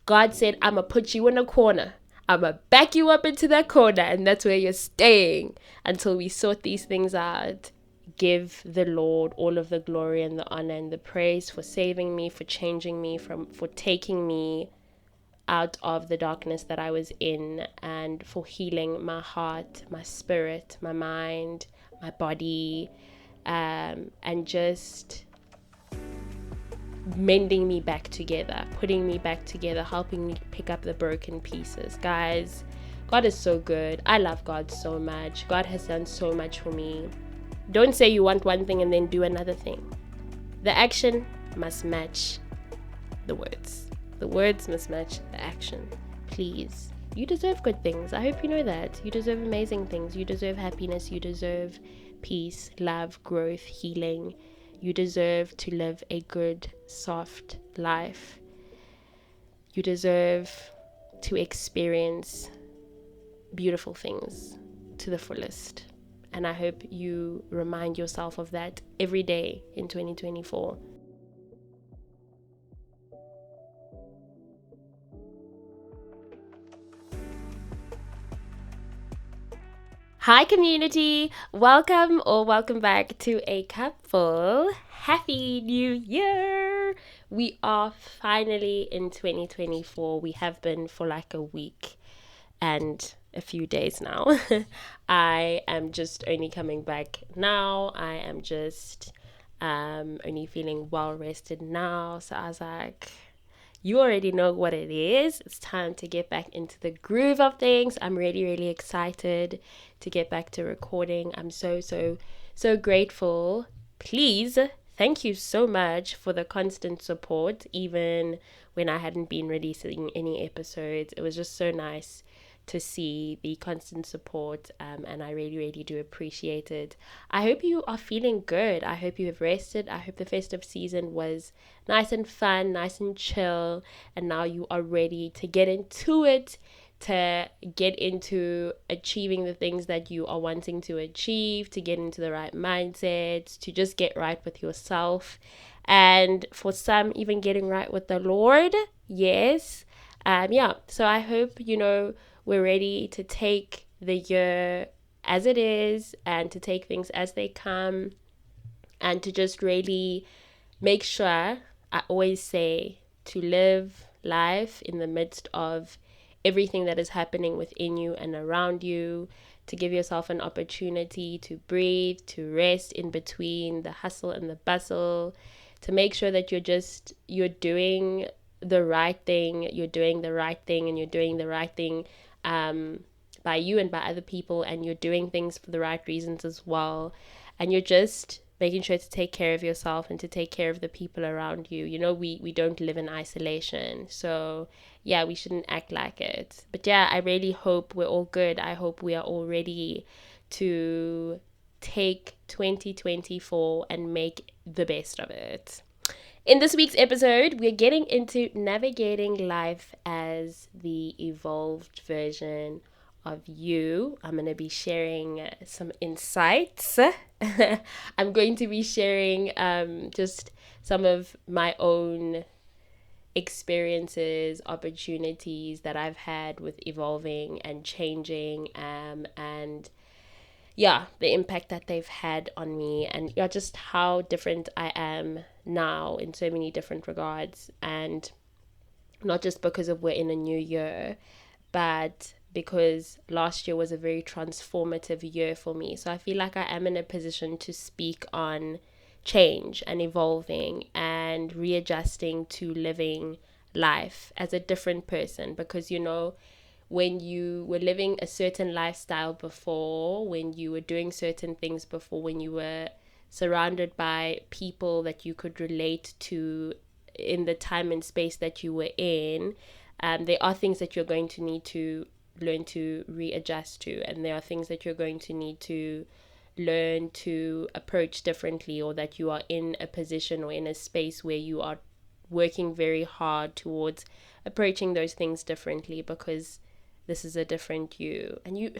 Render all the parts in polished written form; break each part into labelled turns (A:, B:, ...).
A: God said, I'm going to put you in a corner. I'm going to back you up into that corner, and that's where you're staying until we sort these things out. Give the Lord all of the glory and the honor and the praise for saving me, for changing me, for taking me out of the darkness that I was in, and for healing my heart, my spirit, my mind, my body, and just mending me back together, putting me back together, helping me pick up the broken pieces. Guys, God is so good. I love God so much. God has done so much for me. Don't say you want one thing and then do another thing. The action must match the words. The words must match the action. Please. You deserve good things. I hope you know that. You deserve amazing things. You deserve happiness. You deserve peace, love, growth, healing. You deserve to live a good, soft life. You deserve to experience beautiful things to the fullest. And I hope you remind yourself of that every day in 2024. Hi community, welcome or welcome back to A Cup Full. Happy New Year! We are finally in 2024. We have been for like a week and a few days now. I am just only coming back now. I am just only feeling well rested now. So I was like, you already know what it is. It's time to get back into the groove of things. I'm really, really excited to get back to recording. I'm so grateful. Please, thank you so much for the constant support, even when I hadn't been releasing any episodes. It was just so nice to see the constant support, and I really, really do appreciate it. I hope you are feeling good. I hope you have rested. I hope the festive season was nice and fun, nice and chill, and now you are ready to get into it, to get into achieving the things that you are wanting to achieve, to get into the right mindset, to just get right with yourself, and for some, even getting right with the Lord. Yes. So I hope, we're ready to take the year as it is and to take things as they come and to just really make sure, I always say, to live life in the midst of everything that is happening within you and around you, to give yourself an opportunity to breathe, to rest in between the hustle and the bustle, to make sure that you're doing the right thing, and you're doing the right thing by you and by other people, and you're doing things for the right reasons as well, and you're just making sure to take care of yourself and to take care of the people around you. We don't live in isolation, so we shouldn't act like it. But I really hope we're all good. I hope we are all ready to take 2024 and make the best of it. In this week's episode, we're getting into navigating life as the evolved version of you. I'm going to be sharing some insights. I'm going to be sharing just some of my own experiences, opportunities that I've had with evolving and changing, and the impact that they've had on me, and just how different I am now in so many different regards. And not just because of we're in a new year, but because last year was a very transformative year for me. So I feel like I am in a position to speak on change and evolving and readjusting to living life as a different person, because when you were living a certain lifestyle before, when you were doing certain things before, when you were surrounded by people that you could relate to in the time and space that you were in, there are things that you're going to need to learn to readjust to, and there are things that you're going to need to learn to approach differently, or that you are in a position or in a space where you are working very hard towards approaching those things differently, because this is a different you. And you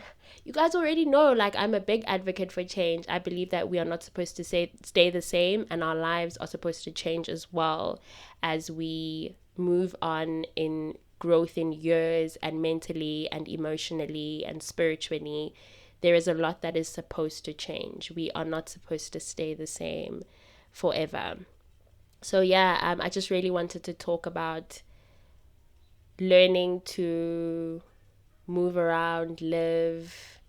A: guys already know, like, I'm a big advocate for change. I believe that we are not supposed to stay the same, and our lives are supposed to change as well as we move on in growth in years and mentally and emotionally and spiritually, there is a lot that is supposed to change. We are not supposed to stay the same forever. So yeah, I just really wanted to talk about learning to move around, live,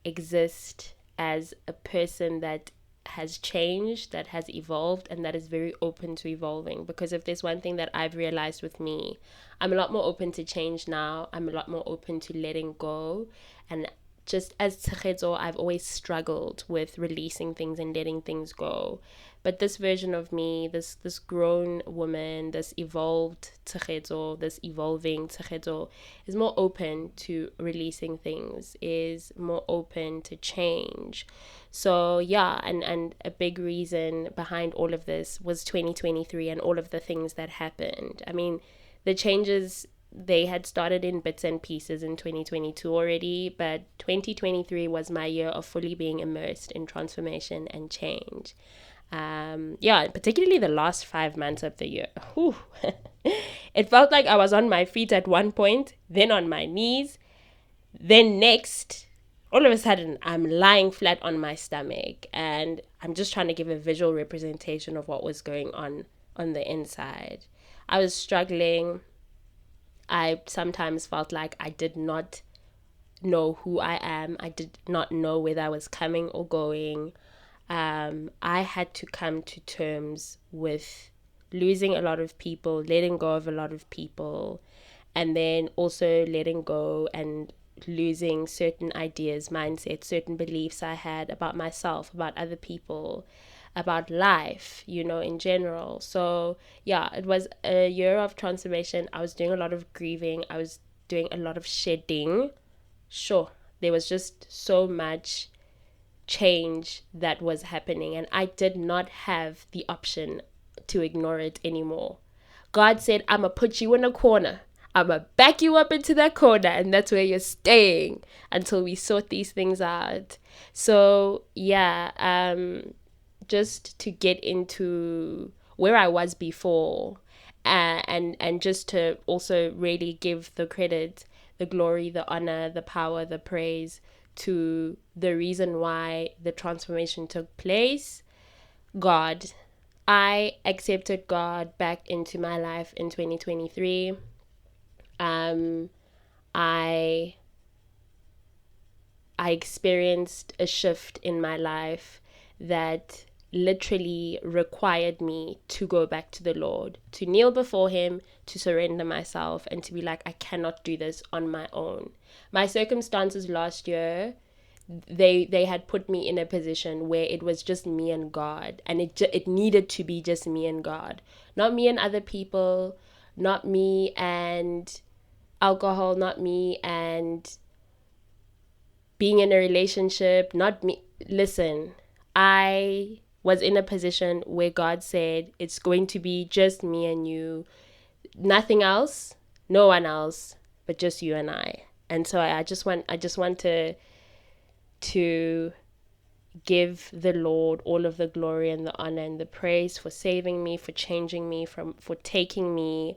A: exist as a person that has changed, that has evolved, and that is very open to evolving. Because if there's one thing that I've realized with me, I'm a lot more open to change now. I'm a lot more open to letting go. And just as Tshegetso, I've always struggled with releasing things and letting things go. But this version of me, this grown woman, this evolved Tshegetso, this evolving Tshegetso, is more open to releasing things, is more open to change. So yeah, and a big reason behind all of this was 2023 and all of the things that happened. I mean, the changes, they had started in bits and pieces in 2022 already, but 2023 was my year of fully being immersed in transformation and change. Yeah, particularly the last 5 months of the year. Whew. It felt like I was on my feet at one point, then on my knees, then next, all of a sudden, I'm lying flat on my stomach, and I'm just trying to give a visual representation of what was going on the inside. I was struggling. I sometimes felt like I did not know who I am. I did not know whether I was coming or going. I had to come to terms with losing a lot of people, letting go of a lot of people, and then also letting go and losing certain ideas, mindsets, certain beliefs I had about myself, about other people, about life, in general. So yeah, it was a year of transformation. I was doing a lot of grieving. I was doing a lot of shedding. Sure, there was just so much change that was happening, and I did not have the option to ignore it anymore. God said, I'm gonna put you in a corner. I'm gonna back you up into that corner, and that's where you're staying until we sort these things out. So yeah, just to get into where I was before, and just to also really give the credit, the glory, the honor, the power, the praise to the reason why the transformation took place, God. I accepted God back into my life in 2023. I experienced a shift in my life that literally required me to go back to the Lord, to kneel before Him, to surrender myself, and to be like, I cannot do this on my own. My circumstances last year, they had put me in a position where it was just me and God, and it needed to be just me and God, not me and other people, not me and alcohol, not me and being in a relationship, not me. Listen, I was in a position where God said, it's going to be just me and you, nothing else, no one else, but just you and I. And so I just want to give the Lord all of the glory and the honor and the praise for saving me, for changing me, for taking me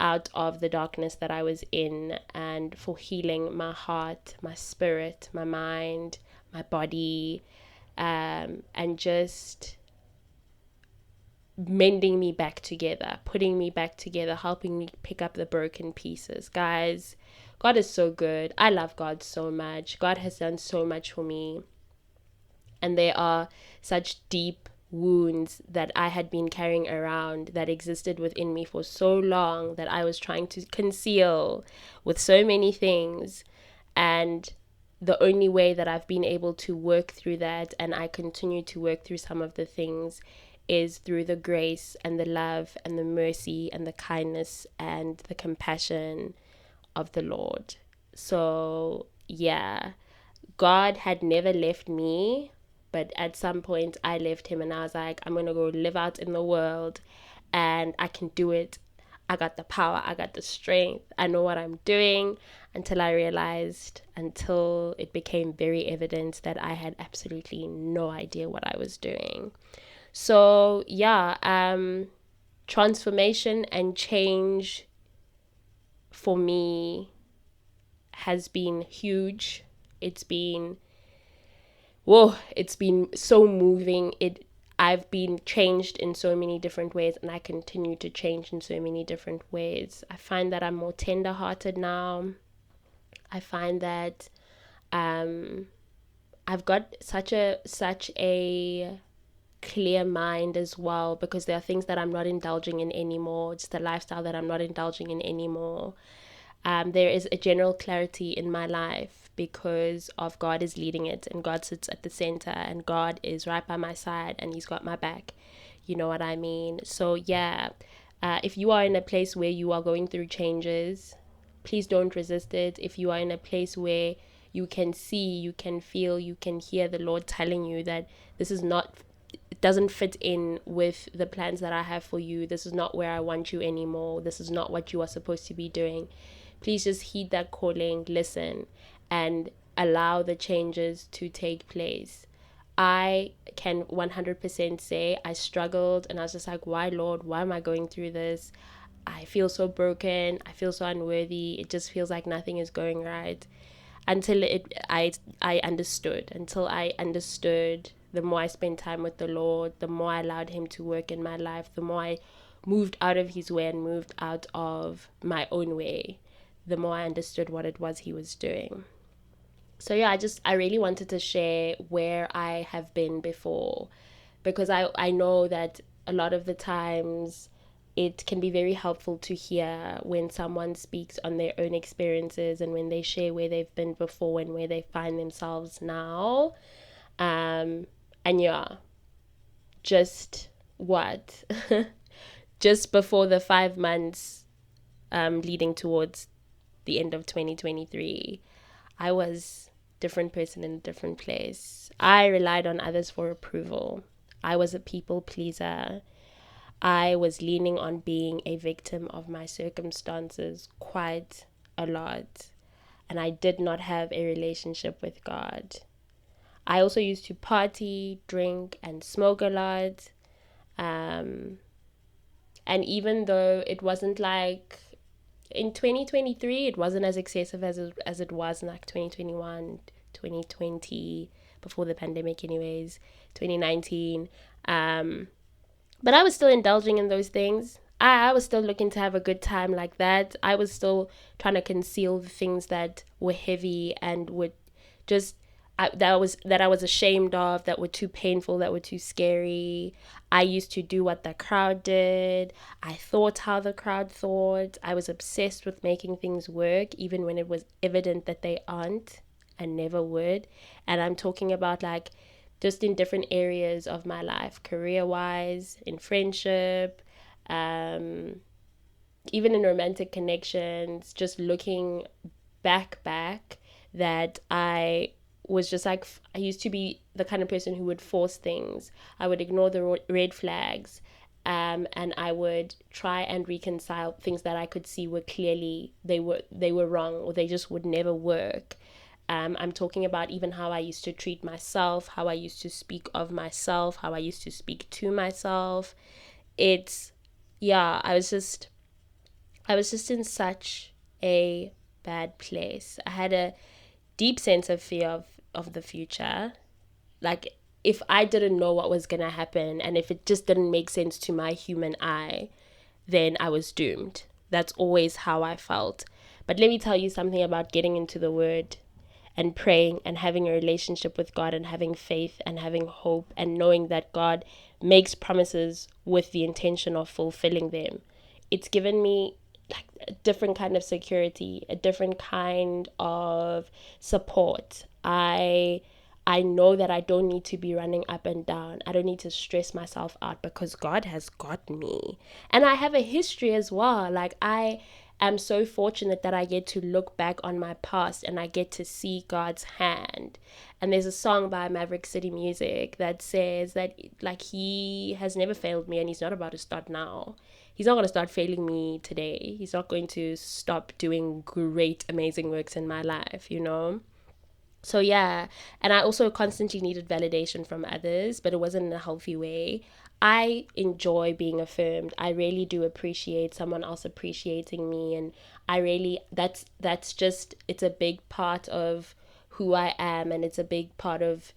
A: out of the darkness that I was in, and for healing my heart, my spirit, my mind, my body, and just mending me back together, putting me back together, helping me pick up the broken pieces. Guys, God is so good. I love God so much. God has done so much for me. And there are such deep wounds that I had been carrying around that existed within me for so long that I was trying to conceal with so many things. And the only way that I've been able to work through that, and I continue to work through some of the things, is through the grace and the love and the mercy and the kindness and the compassion of the Lord. So yeah, God had never left me, but at some point I left Him, and I was like, I'm going to go live out in the world, and I can do it. I got the power, I got the strength, I know what I'm doing, until it became very evident that I had absolutely no idea what I was doing. So yeah, transformation and change for me has been huge. It's been it's been so moving. I've been changed in so many different ways, and I continue to change in so many different ways. I find that I'm more tender-hearted now. I find that I've got such a clear mind as well, because there are things that I'm not indulging in anymore. It's the lifestyle that I'm not indulging in anymore. There is a general clarity in my life because of God is leading it, and God sits at the center, and God is right by my side, and He's got my back. You know what I mean? So yeah, if you are in a place where you are going through changes, please don't resist it. If you are in a place where you can see, you can feel, you can hear the Lord telling you that this is not, it doesn't fit in with the plans that I have for you. This is not where I want you anymore. This is not what you are supposed to be doing. Please just heed that calling, listen, and allow the changes to take place. I can 100% say I struggled, and I was just like, why, Lord? Why am I going through this? I feel so broken. I feel so unworthy. It just feels like nothing is going right. Until I understood. Until I understood, the more I spent time with the Lord, the more I allowed Him to work in my life, the more I moved out of His way and moved out of my own way, the more I understood what it was He was doing. So yeah, I really wanted to share where I have been before, because I know that a lot of the times it can be very helpful to hear when someone speaks on their own experiences, and when they share where they've been before and where they find themselves now. And yeah, just what? Just before the 5 months leading towards the end of 2023, I was a different person in a different place. I relied on others for approval. I was a people pleaser. I was leaning on being a victim of my circumstances quite a lot. And I did not have a relationship with God. I also used to party, drink, and smoke a lot. And even though it wasn't like in 2023, it wasn't as excessive as it was in like 2021, 2020, before the pandemic anyways, 2019. But I was still indulging in those things. I was still looking to have a good time like that. I was still trying to conceal the things that were heavy and would just that I was ashamed of, that were too painful, that were too scary. I used to do what the crowd did. I thought how the crowd thought. I was obsessed with making things work, even when it was evident that they aren't and never would. And I'm talking about like just in different areas of my life, career-wise, in friendship, even in romantic connections, just looking back, that I was just like, I used to be the kind of person who would force things. I would ignore the red flags, and I would try and reconcile things that I could see were clearly they were wrong, or they just would never work. I'm talking about even how I used to treat myself, how I used to speak of myself, how I used to speak to myself. It's, yeah, I was just in such a bad place. I had a deep sense of fear of the future. Like, if I didn't know what was going to happen, and if it just didn't make sense to my human eye, then I was doomed. That's always how I felt. But let me tell you something about getting into the Word and praying and having a relationship with God and having faith and having hope and knowing that God makes promises with the intention of fulfilling them. It's given me like a different kind of security, a different kind of support. I know that I don't need to be running up and down. I don't need to stress myself out, because God has got me. And I have a history as well. Like, I am so fortunate that I get to look back on my past and I get to see God's hand. And there's a song by Maverick City Music that says that like He has never failed me, and He's not about to start now. He's not going to start failing me today. He's not going to stop doing great, amazing works in my life, you know? So yeah, and I also constantly needed validation from others, but it wasn't in a healthy way. I enjoy being affirmed. I really do appreciate someone else appreciating me, and I really that's just it's a big part of who I am, and it's a big part of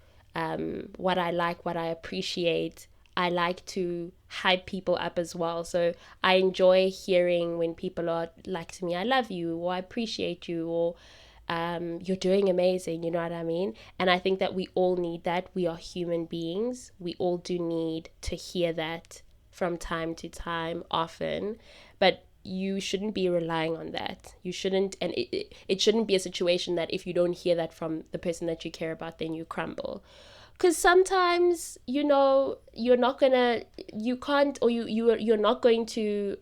A: what I like, what I appreciate. I like to hype people up as well. So I enjoy hearing when people are like to me, I love you, or I appreciate you, or you're doing amazing, you know what I mean? And I think that we all need that. We are human beings. We all do need to hear that from time to time, often. But you shouldn't be relying on that. You shouldn't, and it shouldn't be a situation that if you don't hear that from the person that you care about, then you crumble. Because sometimes, you're not gonna, you can't, or you're not going to,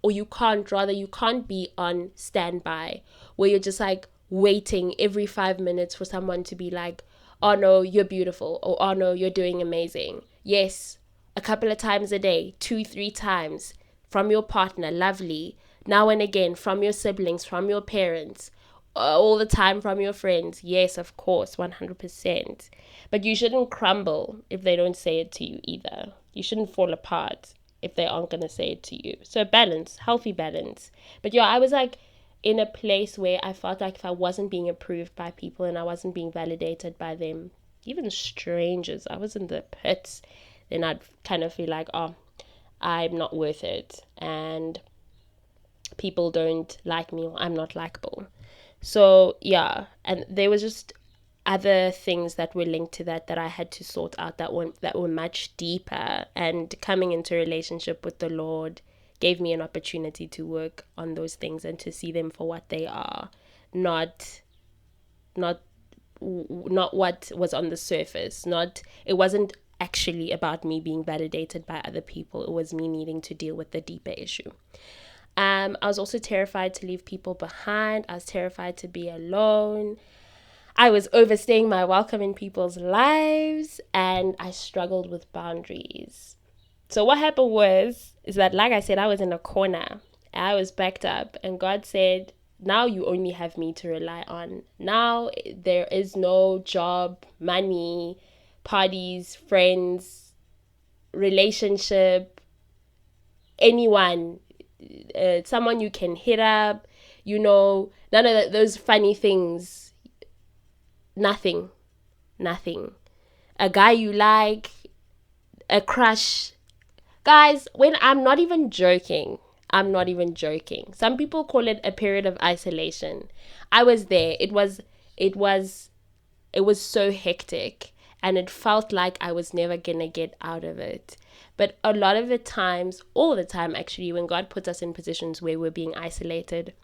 A: or you can't, rather, you can't be on standby where you're just like waiting every 5 minutes for someone to be like, oh no, you're beautiful, or oh no, you're doing amazing. Yes, a couple of times a day, 2-3 times from your partner, lovely. Now and again, from your siblings, from your parents, all the time from your friends. Yes, of course, 100%. But you shouldn't crumble if they don't say it to you either. You shouldn't fall apart if they aren't going to say it to you. So balance, healthy balance. But yeah, I was like in a place where I felt like if I wasn't being approved by people and I wasn't being validated by them, even strangers, I was in the pits, then I'd kind of feel like, oh, I'm not worth it. And people don't like me, or I'm not likable. So yeah, and there was just other things that were linked to that I had to sort out that were much deeper. And coming into a relationship with the Lord gave me an opportunity to work on those things and to see them for what they are, not not not what was on the surface. Not It wasn't actually about me being validated by other people. It was me needing to deal with the deeper issue. I was also terrified to leave people behind. I was terrified to be alone. I was overstaying my welcome in people's lives, and I struggled with boundaries. So what happened is that, like I said, I was in a corner. I was backed up, and God said, now you only have me to rely on. Now there is no job, money, parties, friends, relationship, anyone, someone you can hit up, none of those funny things. Nothing. Nothing. A guy you like, a crush. Guys, when I'm not even joking. Some people call it a period of isolation. I was there. It was so hectic, and it felt like I was never gonna get out of it. But a lot of the times, all the time actually, when God puts us in positions where we're being isolated,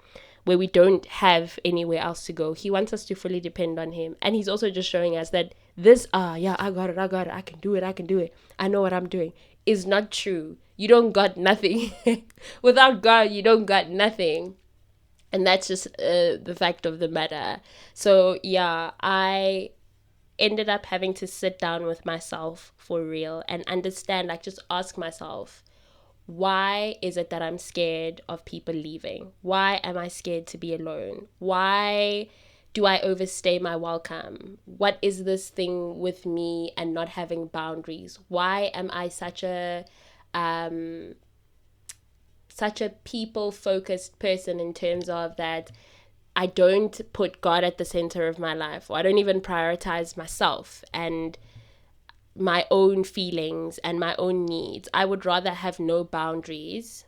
A: where we don't have anywhere else to go, He wants us to fully depend on Him. And He's also just showing us that this, yeah, I got it, I can do it, I know what I'm doing, is not true. You don't got nothing. Without God, you don't got nothing. And that's just the fact of the matter. So yeah, I ended up having to sit down with myself for real and understand, like, just ask myself, why is it that I'm scared of people leaving? Why am I scared to be alone? Why do I overstay my welcome? What is this thing with me and not having boundaries? Why am I such a people focused person, in terms of that I don't put God at the center of my life, or I don't even prioritize myself and my own feelings and my own needs. I would rather have no boundaries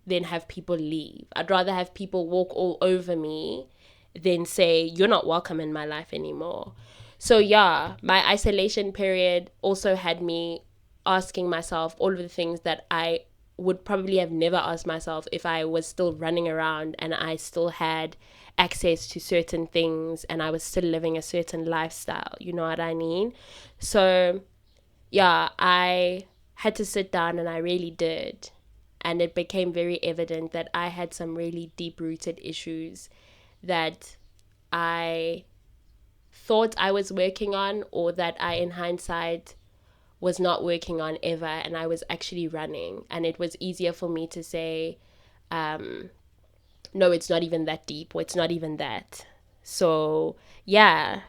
A: than have people leave. I'd rather have people walk all over me than say, you're not welcome in my life anymore. So yeah, my isolation period also had me asking myself all of the things that I would probably have never asked myself if I was still running around and I still had access to certain things and I was still living a certain lifestyle. You know what I mean? So yeah, I had to sit down, and I really did. And it became very evident that I had some really deep rooted issues that I thought I was working on, or that I, in hindsight, was not working on ever, and I was actually running. And it was easier for me to say, no, it's not even that deep, or it's not even that. So yeah,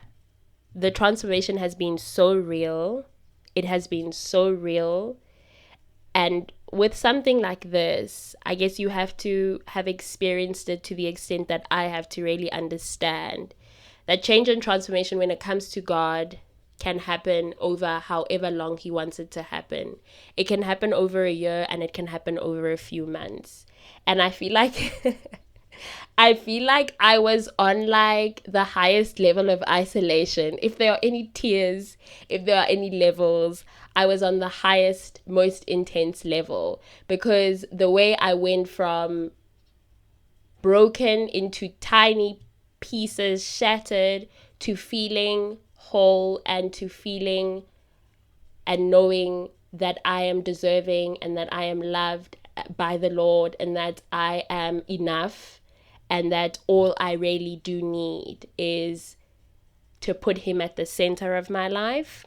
A: the transformation has been so real. It has been so real. And with something like this, I guess you have to have experienced it to the extent that I have to really understand that change and transformation when it comes to God can happen over however long He wants it to happen. It can happen over a year and it can happen over a few months. And I feel like I feel like I was on like the highest level of isolation. If there are any tiers, if there are any levels, I was on the highest, most intense level, because the way I went from broken into tiny pieces, shattered, to feeling whole, and to feeling and knowing that I am deserving and that I am loved by the Lord and that I am enough and that all I really do need is to put Him at the center of my life.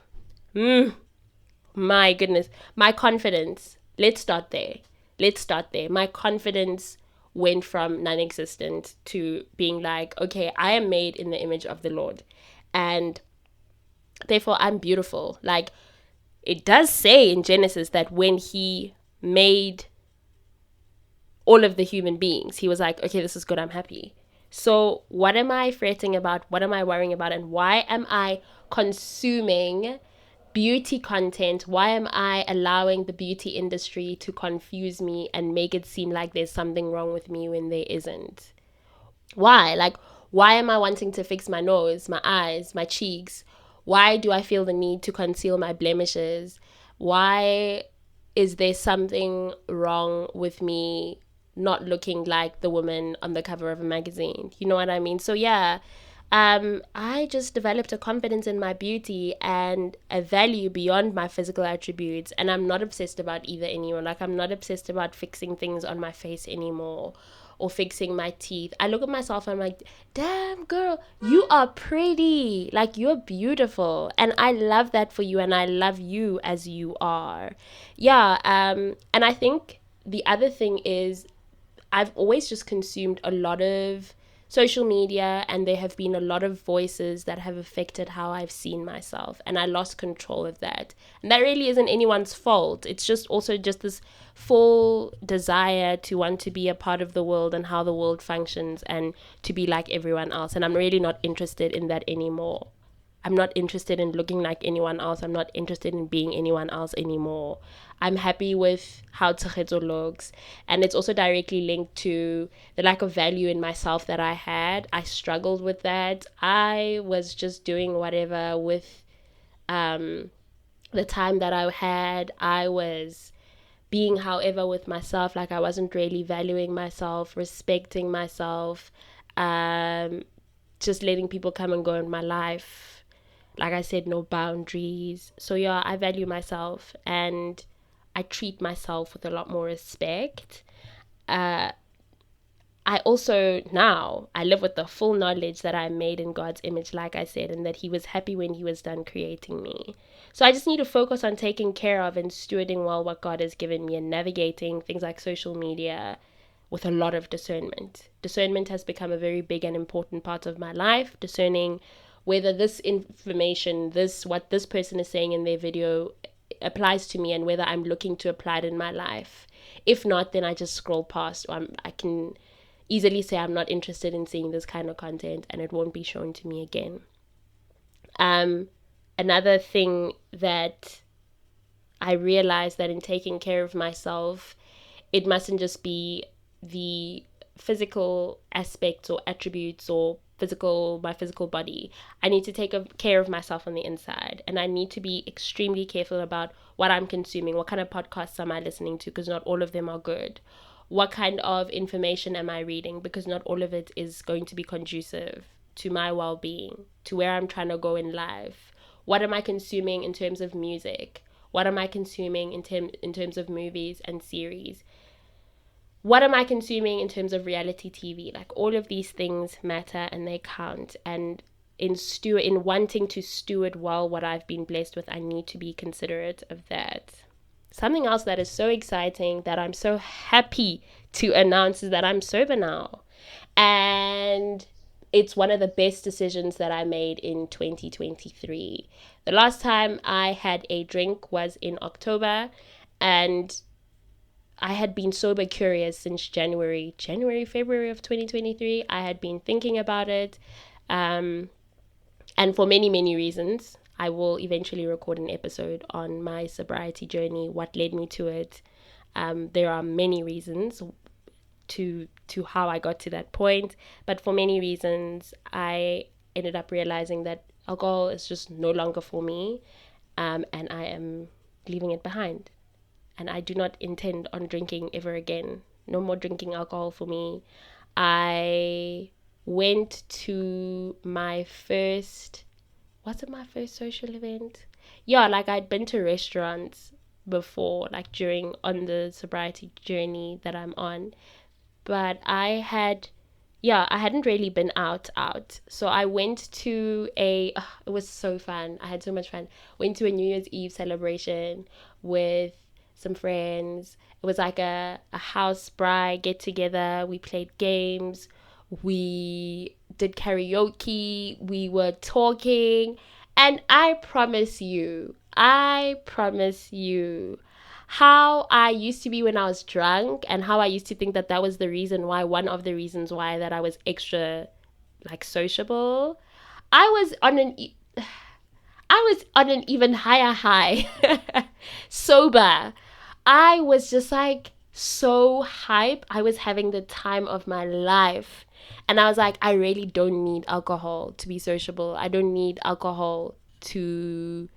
A: My goodness. My confidence. Let's start there. Let's start there. My confidence went from non existent to being like, okay, I am made in the image of the Lord. And therefore, I'm beautiful. Like, it does say in Genesis that when He made all of the human beings, He was like, okay, this is good, I'm happy. So what am I fretting about? What am I worrying about? And why am I consuming beauty content? Why am I allowing the beauty industry to confuse me and make it seem like there's something wrong with me when there isn't? Why? Like, why am I wanting to fix my nose, my eyes, my cheeks? Why do I feel the need to conceal my blemishes? Why is there something wrong with me not looking like the woman on the cover of a magazine? You know what I mean? So, yeah, I just developed a confidence in my beauty and a value beyond my physical attributes. And I'm not obsessed about either anymore. Like, I'm not obsessed about fixing things on my face anymore or fixing my teeth. I look at myself and I'm like, damn, girl, you are pretty. Like, you're beautiful. And I love that for you. And I love you as you are. Yeah. And I think the other thing is, I've always just consumed a lot of social media, and there have been a lot of voices that have affected how I've seen myself, and I lost control of that. And that really isn't anyone's fault. It's just also just this full desire to want to be a part of the world and how the world functions and to be like everyone else. And I'm really not interested in that anymore. I'm not interested in looking like anyone else. I'm not interested in being anyone else anymore. I'm happy with how Tshegetso looks. And it's also directly linked to the lack of value in myself that I had. I struggled with that. I was just doing whatever with the time that I had. I was being however with myself. Like, I wasn't really valuing myself, respecting myself, just letting people come and go in my life. Like I said, no boundaries. So yeah, I value myself and I treat myself with a lot more respect. I also now I live with the full knowledge that I'm made in God's image, like I said, and that He was happy when He was done creating me. So I just need to focus on taking care of and stewarding well what God has given me and navigating things like social media with a lot of discernment. Discernment has become a very big and important part of my life, discerning whether this information, what this person is saying in their video applies to me and whether I'm looking to apply it in my life. If not, then I just scroll past, or I can easily say I'm not interested in seeing this kind of content and it won't be shown to me again. Another thing that I realized that in taking care of myself, it mustn't just be the physical aspects or attributes or my physical body. I need to take care of myself on the inside, and I need to be extremely careful about what I'm consuming. What kind of podcasts am I listening to? Because not all of them are good. What kind of information am I reading? Because not all of it is going to be conducive to my well-being, to where I'm trying to go in life. What am I consuming in terms of music? What am I consuming in terms of movies and series? What am I consuming in terms of reality TV? Like, all of these things matter and they count. And in wanting to steward well what I've been blessed with, I need to be considerate of that. Something else that is so exciting that I'm so happy to announce is that I'm sober now. And it's one of the best decisions that I made in 2023. The last time I had a drink was in October, and I had been sober curious since February of 2023. I had been thinking about it. And for many, many reasons. I will eventually record an episode on my sobriety journey, what led me to it. There are many reasons to how I got to that point, but for many reasons, I ended up realizing that alcohol is just no longer for me, and I am leaving it behind. And I do not intend on drinking ever again. No more drinking alcohol for me. I went to my first, was it my first social event? Yeah, like I'd been to restaurants before, like on the sobriety journey that I'm on. But I hadn't really been out. So I went to it was so fun. I had so much fun. Went to a New Year's Eve celebration with some friends. It was like a house bride get together. We played games. We did karaoke. We were talking. And I promise you, how I used to be when I was drunk and how I used to think that that was the reason why, one of the reasons why, that I was extra like sociable. I was on an I was on an even higher high. Sober. I was just like so hype. I was having the time of my life. And I was like, I really don't need alcohol to be sociable. I don't need alcohol to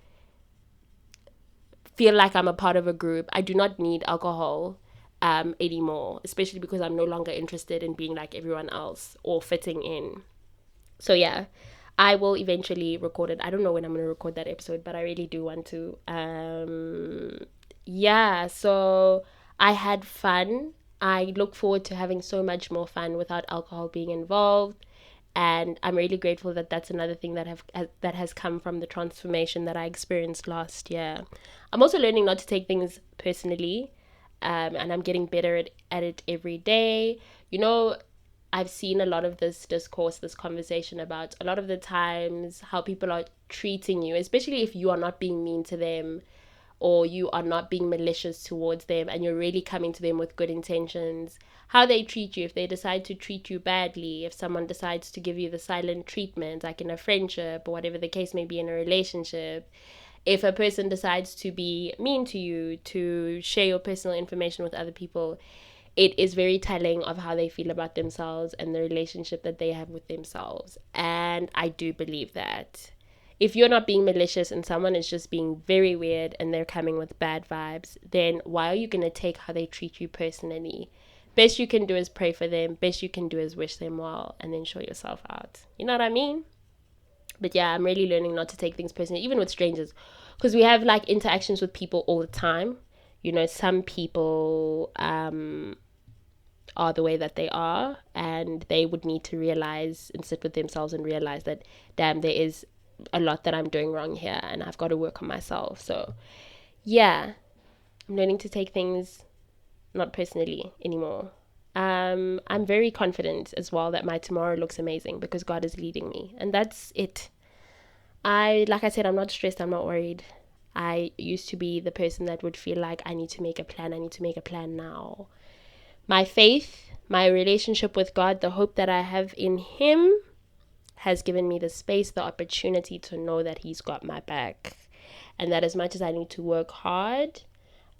A: feel like I'm a part of a group. I do not need alcohol anymore, especially because I'm no longer interested in being like everyone else or fitting in. So yeah, I will eventually record it. I don't know when I'm going to record that episode, but I really do want to. Yeah, so I had fun. I look forward to having so much more fun without alcohol being involved. And I'm really grateful that that's another thing that has come from the transformation that I experienced last year. I'm also learning not to take things personally, and I'm getting better at it every day. You know, I've seen a lot of this discourse, this conversation about a lot of the times how people are treating you, especially if you are not being mean to them or you are not being malicious towards them and you're really coming to them with good intentions. How they treat you, if they decide to treat you badly, if someone decides to give you the silent treatment, like in a friendship or whatever the case may be in a relationship, if a person decides to be mean to you, to share your personal information with other people, it is very telling of how they feel about themselves and the relationship that they have with themselves. And I do believe that if you're not being malicious and someone is just being very weird and they're coming with bad vibes, then why are you going to take how they treat you personally? Best you can do is pray for them. Best you can do is wish them well and then show yourself out. You know what I mean? But yeah, I'm really learning not to take things personally, even with strangers, because we have like interactions with people all the time. You know, some people are the way that they are, and they would need to realize and sit with themselves and realize that, damn, there is a lot that I'm doing wrong here and I've got to work on myself. So yeah, I'm learning to take things not personally anymore. I'm very confident as well that my tomorrow looks amazing because God is leading me, and that's it. Like I said, I'm not stressed, I'm not worried. I used to be the person that would feel like I need to make a plan, I need to make a plan now. My faith, my relationship with God, the hope that I have in Him has given me the space, the opportunity to know that He's got my back. And that as much as I need to work hard,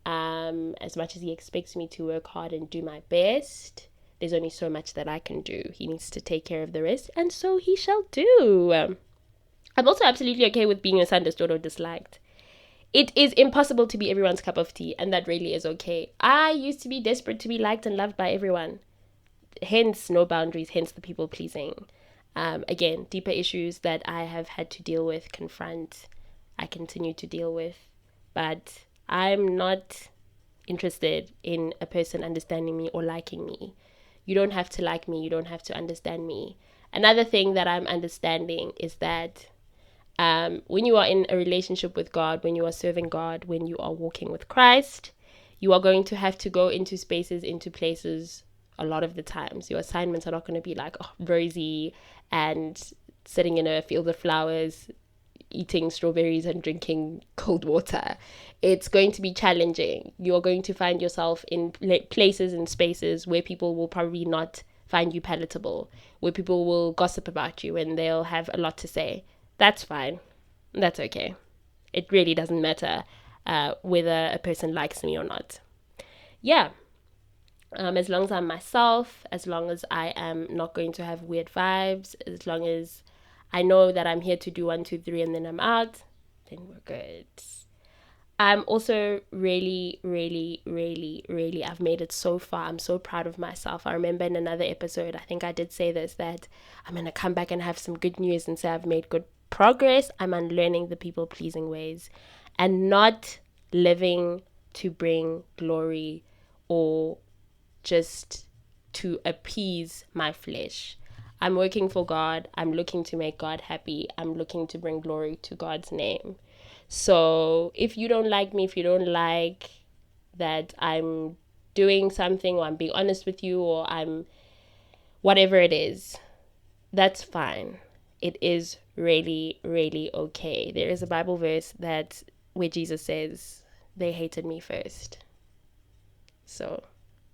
A: as much as He expects me to work hard and do my best, there's only so much that I can do. He needs to take care of the rest, and so He shall do. I'm also absolutely okay with being misunderstood or disliked. It is impossible to be everyone's cup of tea, and that really is okay. I used to be desperate to be liked and loved by everyone. Hence, no boundaries, hence the people pleasing. Again, deeper issues that I have had to deal with, confront, I continue to deal with. But I'm not interested in a person understanding me or liking me. You don't have to like me, you don't have to understand me. Another thing that I'm understanding is that when you are in a relationship with God, when you are serving God, when you are walking with Christ, you are going to have to go into spaces, into places a lot of the times. Your assignments are not going to be like rosy and sitting in a field of flowers. eating strawberries and drinking cold water. It's going to be challenging. You're going to find yourself in places and spaces where people will probably not find you palatable, where people will gossip about you and they'll have a lot to say. That's fine. That's okay. It really doesn't matter whether a person likes me or not. Yeah. As long as I'm myself, as long as I am not going to have weird vibes, as long as I know that I'm here to do 1, 2, 3 and then I'm out, then we're good. I'm also really, really, really, really, I've made it so far. I'm so proud of myself. I remember in another episode, I think I did say this, that I'm going to come back and have some good news and say I've made good progress. I'm unlearning the people-pleasing ways and not living to bring glory or just to appease my flesh. I'm working for God. I'm looking to make God happy. I'm looking to bring glory to God's name. So if you don't like me, if you don't like that I'm doing something, or I'm being honest with you, or I'm whatever it is, that's fine. It is really, really okay. There is a Bible verse that where Jesus says, they hated me first. So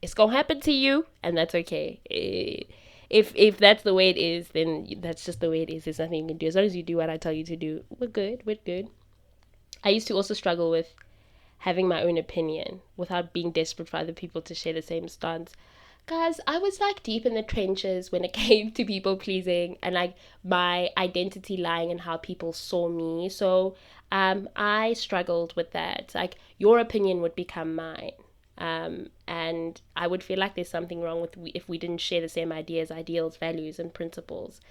A: it's gonna happen to you, and that's okay. If that's the way it is, then that's just the way it is. There's nothing you can do. As long as you do what I tell you to do, we're good. We're good. I used to also struggle with having my own opinion without being desperate for other people to share the same stance. Guys, I was like deep in the trenches when it came to people pleasing and like my identity lying in how people saw me. So I struggled with that. Like your opinion would become mine. And I would feel like there's something wrong with if we didn't share the same ideas, ideals, values, and principles.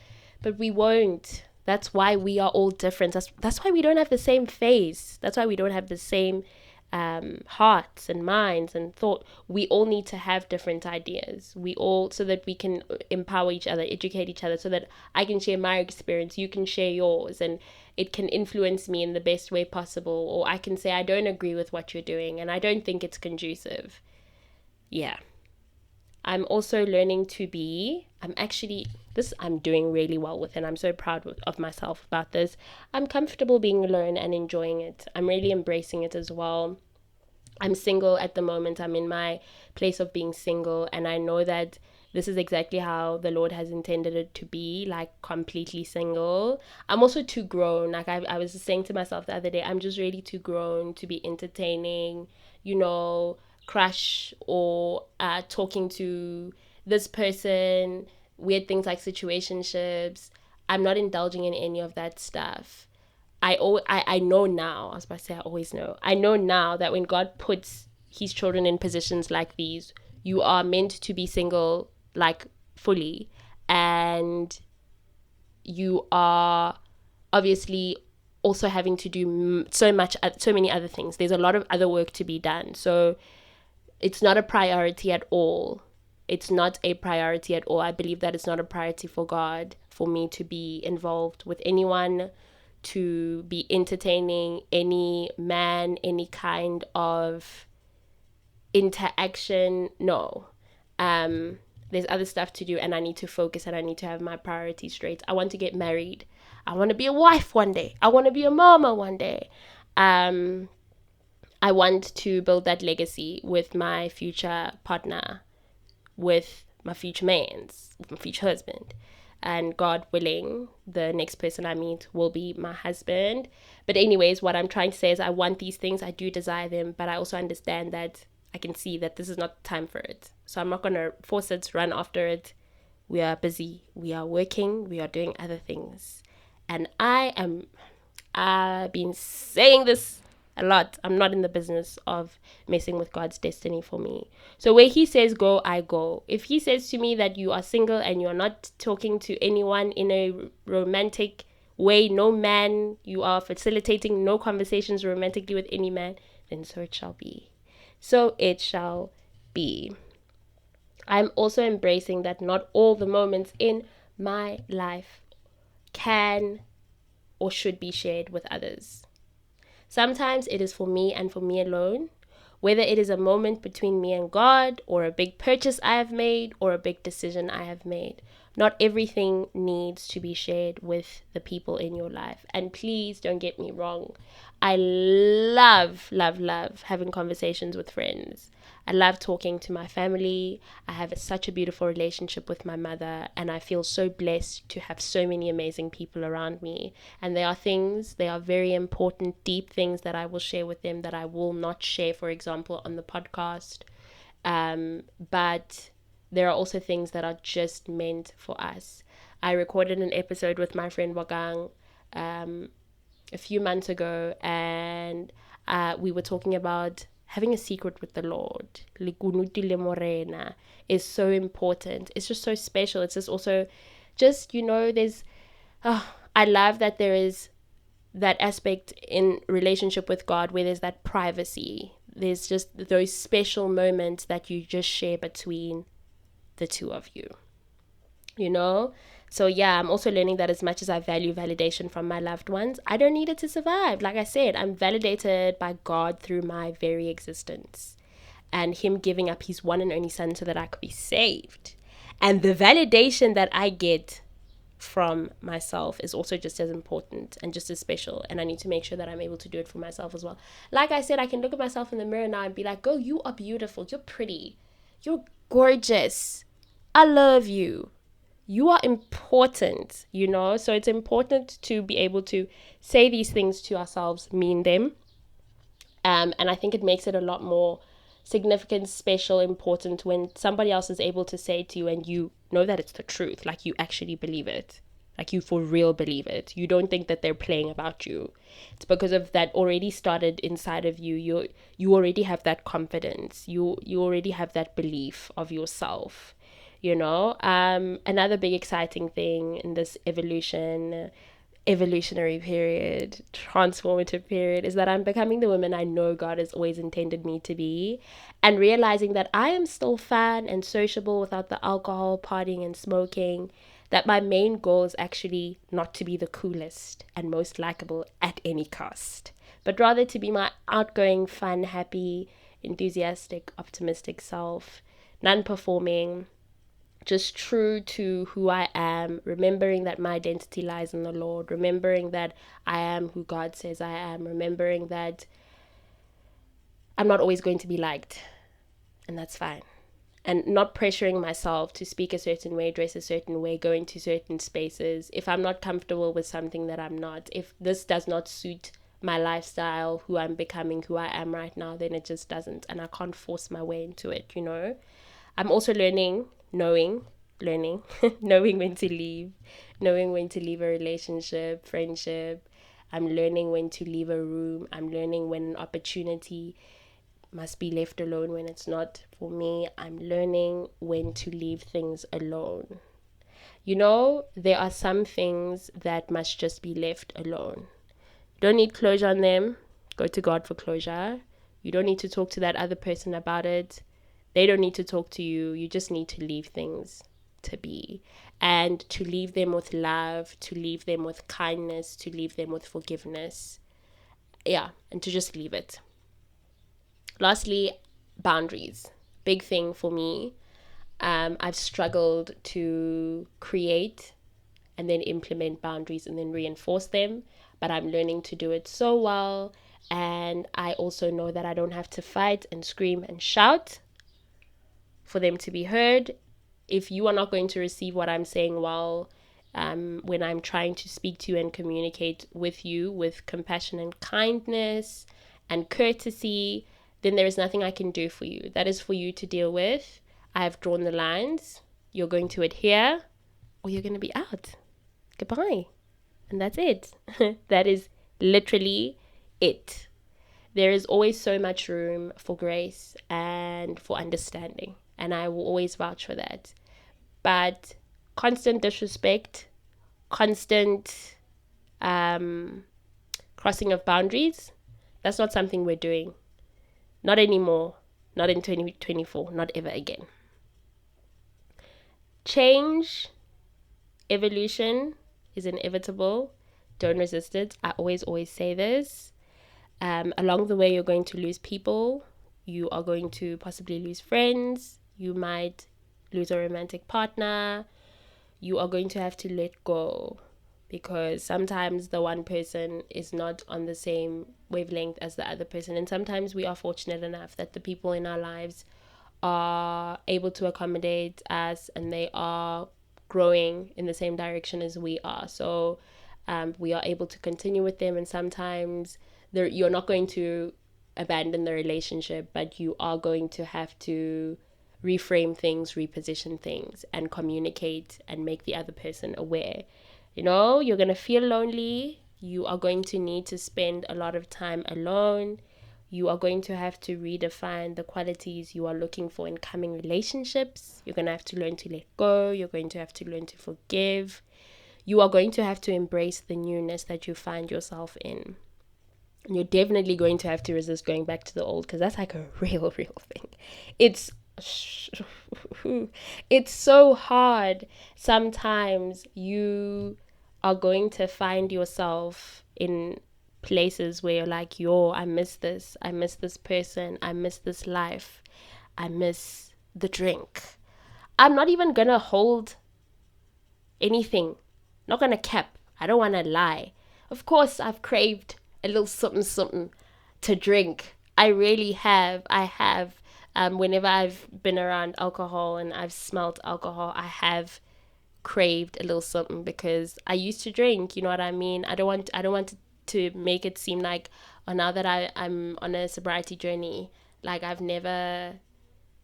A: But we won't. That's why we are all different. That's why we don't have the same face. That's why we don't have the same hearts and minds and thought. We all need to have different ideas. We all, so that we can empower each other, educate each other, so that I can share my experience, you can share yours, and it can influence me in the best way possible. Or I can say, I don't agree with what you're doing and I don't think it's conducive. Yeah. I'm also learning to be, I'm doing really well with, and I'm so proud of myself about this. I'm comfortable being alone and enjoying it. I'm really embracing it as well. I'm single at the moment. I'm in my place of being single, and I know that this is exactly how the Lord has intended it to be, like completely single. I'm also too grown. Like I was just saying to myself the other day, I'm just really too grown to be entertaining, crush or talking to this person, weird things like situationships. I'm not indulging in any of that stuff. I know now, I was about to say I always know. I know now that when God puts his children in positions like these, you are meant to be single, like fully, and you are obviously also having to do so many other things. There's a lot of other work to be done. So it's not a priority at all. It's not a priority at all. I believe that it's not a priority for God for me to be involved with anyone, to be entertaining any man, any kind of interaction. No. There's other stuff to do, and I need to focus, and I need to have my priorities straight. I want to get married. I want to be a wife one day. I want to be a mama one day. I want to build that legacy with my future partner, with my future with my future husband. And God willing, the next person I meet will be my husband. But anyways, what I'm trying to say is I want these things. I do desire them, but I also understand that I can see that this is not the time for it. So I'm not going to force it, run after it. We are busy. We are working. We are doing other things. And I've been saying this a lot. I'm not in the business of messing with God's destiny for me. So where he says go, I go. If he says to me that you are single and you're not talking to anyone in a romantic way, no man, you are facilitating no conversations romantically with any man, then so it shall be. So it shall be. I'm also embracing that not all the moments in my life can or should be shared with others. Sometimes it is for me and for me alone, whether it is a moment between me and God, or a big purchase I have made, or a big decision I have made. Not everything needs to be shared with the people in your life. And please don't get me wrong. I love, love, love having conversations with friends. I love talking to my family. I have such a beautiful relationship with my mother, and I feel so blessed to have so many amazing people around me. And there are very important, deep things that I will share with them that I will not share, for example, on the podcast. But there are also things that are just meant for us. I recorded an episode with my friend Wagang a few months ago, and we were talking about having a secret with the Lord. Likunuti le morena is so important. It's just so special. It's just also, there's, I love that there is that aspect in relationship with God where there's that privacy. There's just those special moments that you just share between the two of you, you know? So yeah, I'm also learning that as much as I value validation from my loved ones, I don't need it to survive. Like I said, I'm validated by God through my very existence and him giving up his one and only son so that I could be saved. And the validation that I get from myself is also just as important and just as special, and I need to make sure that I'm able to do it for myself as well. Like I said, I can look at myself in the mirror now and be like, "Girl, you are beautiful, you're pretty, you're gorgeous, I love you, you are important," so it's important to be able to say these things to ourselves, mean them, and I think it makes it a lot more significant, special, important when somebody else is able to say it to you and you know that it's the truth. Like, you actually believe it. Like, you for real believe it. You don't think that they're playing about you. It's because of that already started inside of you. You already have that confidence. You already have that belief of yourself. Another big exciting thing in this evolutionary period, transformative period, is that I'm becoming the woman I know God has always intended me to be, and realizing that I am still fun and sociable without the alcohol, partying, and smoking. That my main goal is actually not to be the coolest and most likable at any cost, but rather to be my outgoing, fun, happy, enthusiastic, optimistic self, non-performing, just true to who I am, remembering that my identity lies in the Lord, remembering that I am who God says I am, remembering that I'm not always going to be liked, and that's fine. And not pressuring myself to speak a certain way, dress a certain way, go into certain spaces. If I'm not comfortable with something that I'm not, if this does not suit my lifestyle, who I'm becoming, who I am right now, then it just doesn't. And I can't force my way into it, I'm also learning, knowing when to leave, knowing when to leave a relationship, friendship. I'm learning when to leave a room. I'm learning when an opportunity must be left alone when it's not for me. I'm learning when to leave things alone. There are some things that must just be left alone. You don't need closure on them. Go to God for closure. You don't need to talk to that other person about it. They don't need to talk to you. You just need to leave things to be, and to leave them with love, to leave them with kindness, to leave them with forgiveness. Yeah, and to just leave it. Lastly, boundaries. Big thing for me. I've struggled to create and then implement boundaries and then reinforce them, but I'm learning to do it so well. And I also know that I don't have to fight and scream and shout for them to be heard. If you are not going to receive what I'm saying well, when I'm trying to speak to you and communicate with you with compassion and kindness and courtesy, then there is nothing I can do for you. That is for you to deal with. I have drawn the lines. You're going to adhere or you're going to be out. Goodbye. And that's it. That is literally it. There is always so much room for grace and for understanding, and I will always vouch for that. But constant disrespect, constant crossing of boundaries, that's not something we're doing. Not anymore. Not in 2024. Not ever again. Change, evolution is inevitable. Don't resist it. I always say this. Along the way, you're going to lose people. You are going to possibly lose friends. You might lose a romantic partner. you are going to have to let go, because sometimes the one person is not on the same wavelength as the other person. And sometimes we are fortunate enough that the people in our lives are able to accommodate us, and they are growing in the same direction as we are. So we are able to continue with them. And sometimes you're not going to abandon the relationship, but you are going to have to reframe things, reposition things, and communicate and make the other person aware. You're going to feel lonely. You are going to need to spend a lot of time alone. You are going to have to redefine the qualities you are looking for in coming relationships. You're going to have to learn to let go. You're going to have to learn to forgive. You are going to have to embrace the newness that you find yourself in. And you're definitely going to have to resist going back to the old, because that's like a real thing. It's it's so hard. Sometimes you are going to find yourself in places where you're like, I miss this person, I miss this life, I miss the drink. I'm not even gonna hold anything, not gonna cap. I don't wanna lie. Of course, I've craved a little something to drink. I really have. I have. Whenever I've been around alcohol and I've smelt alcohol, I have craved a little something, because I used to drink. You know what I mean? I don't want to make it seem like, now that I'm on a sobriety journey, like I've never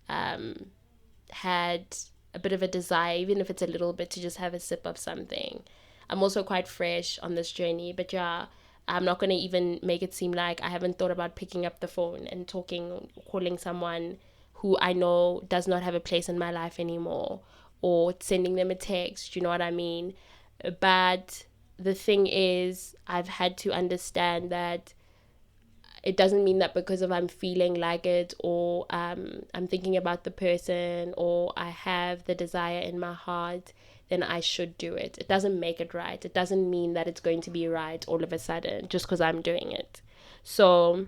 A: had a bit of a desire, even if it's a little bit, to just have a sip of something. I'm also quite fresh on this journey, but yeah, I'm not going to even make it seem like I haven't thought about picking up the phone and calling someone who I know does not have a place in my life anymore, or sending them a text. You know what I mean? But the thing is, I've had to understand that it doesn't mean that because of I'm feeling like it, or I'm thinking about the person, or I have the desire in my heart, then I should do it. It doesn't make it right. It doesn't mean that it's going to be right all of a sudden just because I'm doing it. So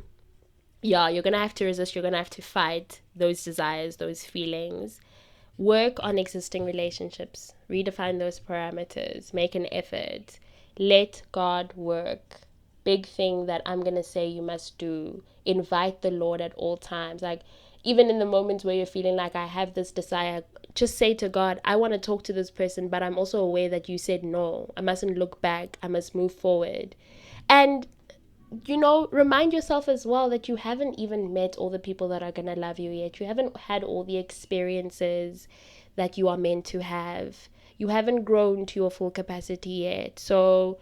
A: yeah, you're going to have to resist. You're going to have to fight those desires, those feelings. Work on existing relationships. Redefine those parameters. Make an effort. Let God work. Big thing that I'm going to say you must do. Invite the Lord at all times. Like, even in the moments where you're feeling like, I have this desire, just say to God, I want to talk to this person, but I'm also aware that you said no. I mustn't look back. I must move forward. And remind yourself as well that you haven't even met all the people that are going to love you yet. You haven't had all the experiences that you are meant to have. You haven't grown to your full capacity yet. So,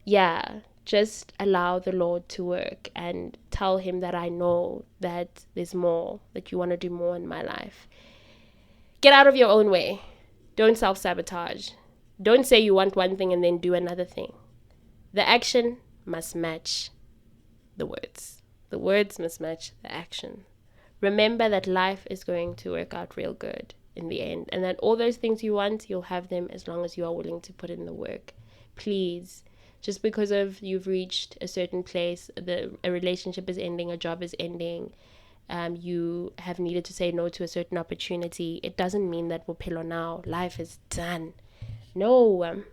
A: yeah, just allow the Lord to work and tell him that I know that there's more, that you want to do more in my life. Get out of your own way. Don't self-sabotage. Don't say you want one thing and then do another thing. The action must match the words. The words must match the action. Remember that life is going to work out real good in the end, and that all those things you want, you'll have them as long as you are willing to put in the work. Please, just because of you've reached a certain place, a relationship is ending, a job is ending, you have needed to say no to a certain opportunity, it doesn't mean that Bophelo now, life is done. No,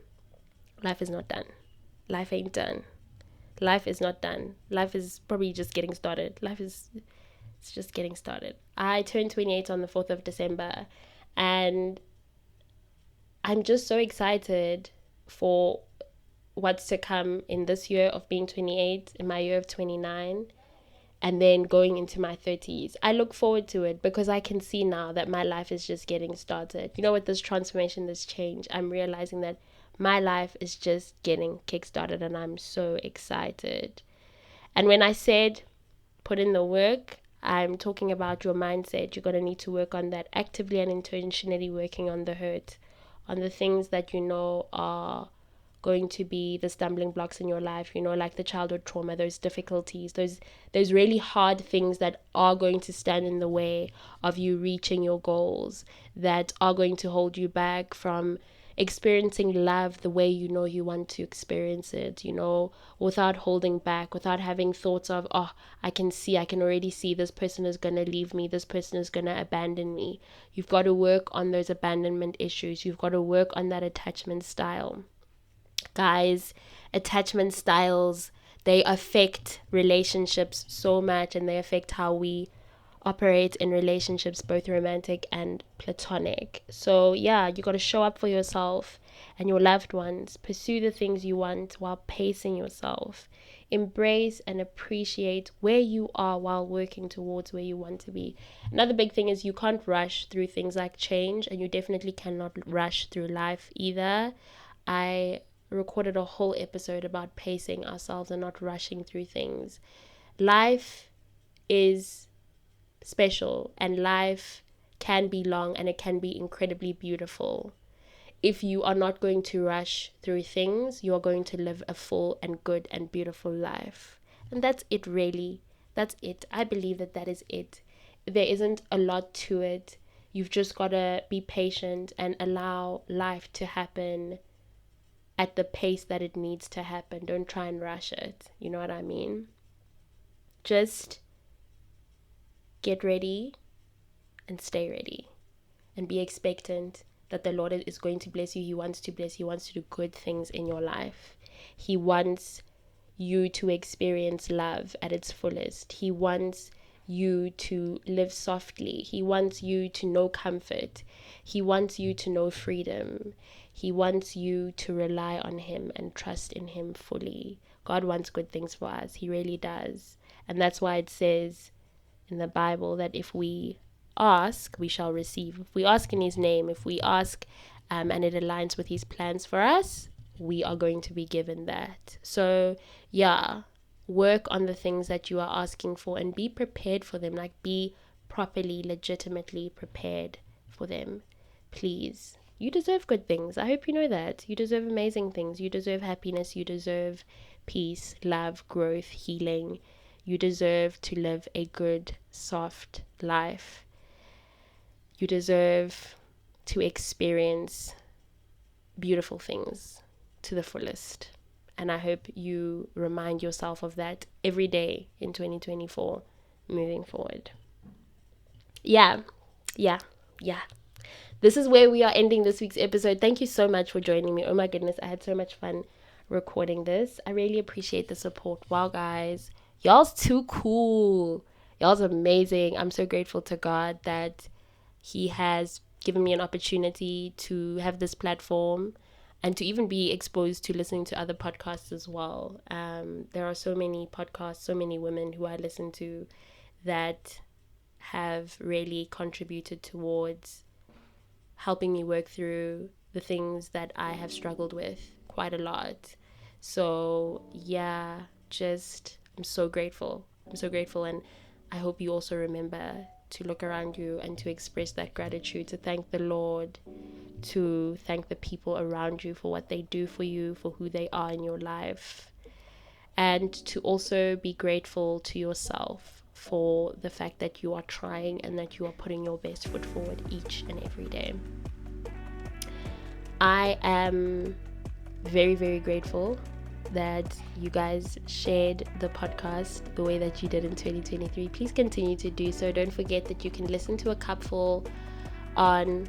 A: life is not done. Life ain't done. Life is not done. Life is probably just getting started. It's just getting started. I turned 28 on the 4th of December, and I'm just so excited for what's to come in this year of being 28, in my year of 29, and then going into my 30s. I look forward to it because I can see now that my life is just getting started. With this transformation, this change, I'm realizing that my life is just getting kickstarted, and I'm so excited. And when I said put in the work, I'm talking about your mindset. You're going to need to work on that, actively and intentionally working on the hurt, on the things that are going to be the stumbling blocks in your life, like the childhood trauma, those difficulties, those really hard things that are going to stand in the way of you reaching your goals, that are going to hold you back from experiencing love the way you know you want to experience it, without holding back, without having thoughts of, oh, I can already see this person is going to leave me, this person is going to abandon me. You've got to work on those abandonment issues. You've got to work on that attachment style. Guys, attachment styles, they affect relationships so much, and they affect how we operate in relationships, both romantic and platonic. So yeah, you got to show up for yourself and your loved ones. Pursue the things you want while pacing yourself. Embrace and appreciate where you are while working towards where you want to be. Another big thing is you can't rush through things like change, and you definitely cannot rush through life either. I recorded a whole episode about pacing ourselves and not rushing through things. Life is special, and life can be long, and it can be incredibly beautiful. If you are not going to rush through things, you are going to live a full and good and beautiful life. And that's it, really. That's it. I believe that is it. There isn't a lot to it. You've just got to be patient and allow life to happen at the pace that it needs to happen. Don't try and rush it. You know what I mean? Just get ready and stay ready, and be expectant that the Lord is going to bless you. He wants to bless you. He wants to do good things in your life. He wants you to experience love at its fullest. He wants you to live softly. He wants you to know comfort. He wants you to know freedom. He wants you to rely on Him and trust in Him fully. God wants good things for us. He really does. And that's why it says in the Bible that if we ask, we shall receive. If we ask in His name, if we ask and it aligns with His plans for us, we are going to be given that. So yeah, work on the things that you are asking for and be prepared for them. Like, be properly, legitimately prepared for them. Please. You deserve good things. I hope you know that. You deserve amazing things. You deserve happiness. You deserve peace, love, growth, healing. You deserve to live a good, soft life. You deserve to experience beautiful things to the fullest. And I hope you remind yourself of that every day in 2024, moving forward. Yeah. This is where we are ending this week's episode. Thank you so much for joining me. Oh my goodness, I had so much fun recording this. I really appreciate the support. Wow, guys. Y'all's too cool. Y'all's amazing. I'm so grateful to God that He has given me an opportunity to have this platform and to even be exposed to listening to other podcasts as well. There are so many podcasts, so many women who I listen to that have really contributed towards helping me work through the things that I have struggled with quite a lot. So yeah, I'm so grateful. And I hope you also remember to look around you and to express that gratitude, to thank the Lord, to thank the people around you for what they do for you, for who they are in your life, and to also be grateful to yourself for the fact that you are trying and that you are putting your best foot forward each and every day. I am very, very grateful that you guys shared the podcast the way that you did in 2023. Please continue to do so. Don't forget that you can listen to A Cupful on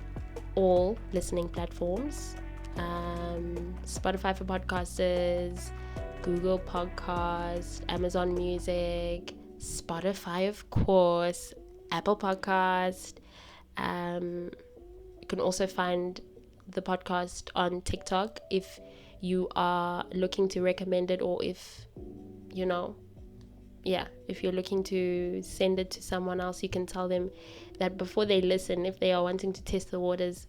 A: all listening platforms. Spotify for podcasters, Google Podcast, Amazon Music, Spotify, of course, Apple Podcast. You can also find the podcast on TikTok if you are looking to recommend it, or if you're looking to send it to someone else. You can tell them that before they listen, if they are wanting to test the waters,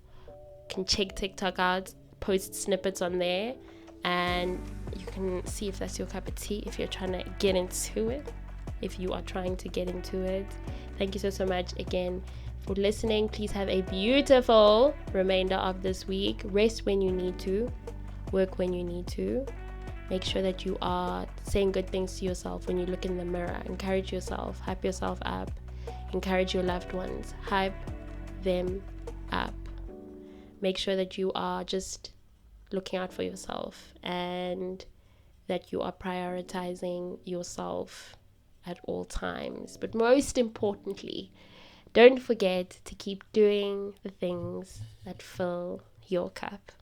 A: can check TikTok out, post snippets on there, and you can see if that's your cup of tea, if you're trying to get into it, if you are trying to get into it. Thank you so much again for listening. Please have a beautiful remainder of this week. Rest when you need to, work when you need to. Make sure that you are saying good things to yourself when you look in the mirror. Encourage yourself, hype yourself up, encourage your loved ones, hype them up. make sure that you are just looking out for yourself and that you are prioritizing yourself at all times. But most importantly, don't forget to keep doing the things that fill your cup.